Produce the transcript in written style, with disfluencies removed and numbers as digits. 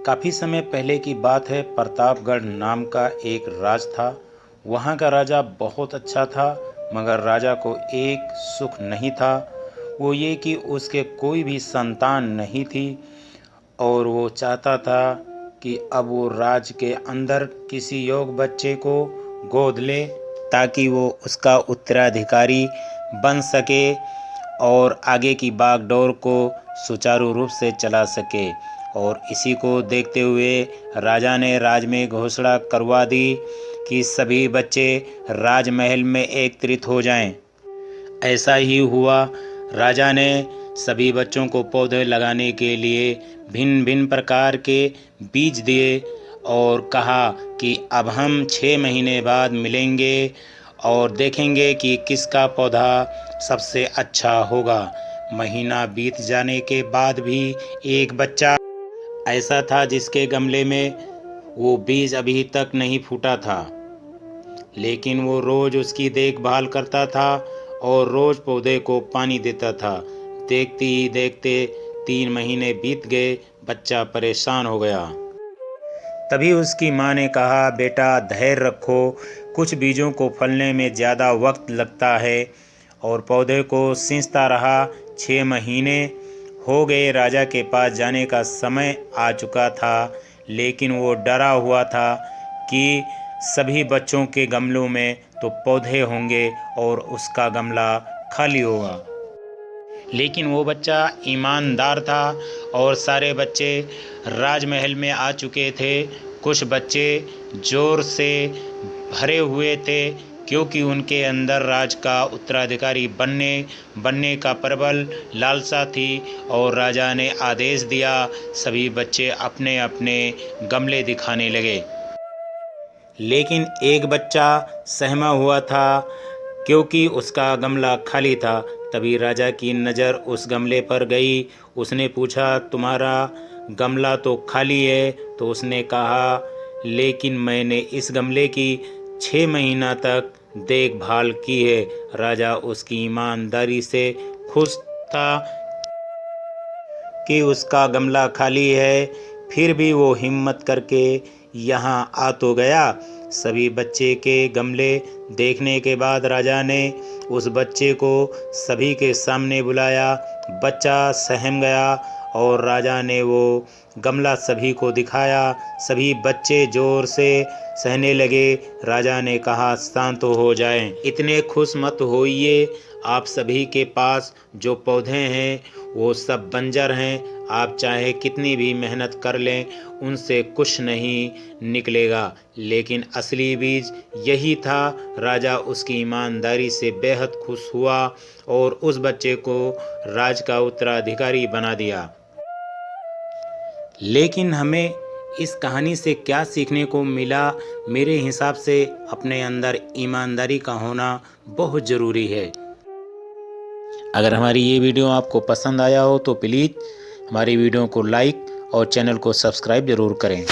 काफ़ी समय पहले की बात है। प्रतापगढ़ नाम का एक राज था। वहाँ का राजा बहुत अच्छा था, मगर राजा को एक सुख नहीं था। वो ये कि उसके कोई भी संतान नहीं थी और वो चाहता था कि अब वो राज के अंदर किसी योग्य बच्चे को गोद ले ताकि वो उसका उत्तराधिकारी बन सके और आगे की बागडोर को सुचारू रूप से चला सके। और इसी को देखते हुए राजा ने राज में घोषणा करवा दी कि सभी बच्चे राजमहल में एकत्रित हो जाएं। ऐसा ही हुआ। राजा ने सभी बच्चों को पौधे लगाने के लिए भिन्न भिन्न प्रकार के बीज दिए और कहा कि अब हम 6 महीने बाद मिलेंगे और देखेंगे कि किसका पौधा सबसे अच्छा होगा। महीना बीत जाने के बाद भी एक बच्चा ऐसा था जिसके गमले में वो बीज अभी तक नहीं फूटा था, लेकिन वो रोज उसकी देखभाल करता था और रोज पौधे को पानी देता था। देखते ही देखते 3 महीने बीत गए। बच्चा परेशान हो गया। तभी उसकी माँ ने कहा, बेटा धैर्य रखो, कुछ बीजों को फलने में ज़्यादा वक्त लगता है। और पौधे को सींचता रहा। 6 महीने हो गए। राजा के पास जाने का समय आ चुका था, लेकिन वो डरा हुआ था कि सभी बच्चों के गमलों में तो पौधे होंगे और उसका गमला खाली होगा। लेकिन वो बच्चा ईमानदार था और सारे बच्चे राजमहल में आ चुके थे। कुछ बच्चे जोर से भरे हुए थे क्योंकि उनके अंदर राज का उत्तराधिकारी बनने का प्रबल लालसा थी। और राजा ने आदेश दिया, सभी बच्चे अपने अपने गमले दिखाने लगे। लेकिन एक बच्चा सहमा हुआ था क्योंकि उसका गमला खाली था। तभी राजा की नज़र उस गमले पर गई। उसने पूछा, तुम्हारा गमला तो खाली है। तो उसने कहा, लेकिन मैंने इस गमले की 6 महीना तक देखभाल की है। राजा उसकी ईमानदारी से खुश था कि उसका गमला खाली है, फिर भी वो हिम्मत करके यहाँ आ तो गया। सभी बच्चे के गमले देखने के बाद राजा ने उस बच्चे को सभी के सामने बुलाया। बच्चा सहम गया और राजा ने वो गमला सभी को दिखाया। सभी बच्चे जोर से सहने लगे। राजा ने कहा, शांत हो जाएं, इतने खुश मत होइए। आप सभी के पास जो पौधे हैं वो सब बंजर हैं। आप चाहे कितनी भी मेहनत कर लें, उनसे कुछ नहीं निकलेगा। लेकिन असली बीज यही था। राजा उसकी ईमानदारी से बेहद खुश हुआ और उस बच्चे को राज का उत्तराधिकारी बना दिया। लेकिन हमें इस कहानी से क्या सीखने को मिला? मेरे हिसाब से अपने अंदर ईमानदारी का होना बहुत ज़रूरी है। अगर हमारी ये वीडियो आपको पसंद आया हो तो प्लीज़ हमारी वीडियो को लाइक और चैनल को सब्सक्राइब ज़रूर करें।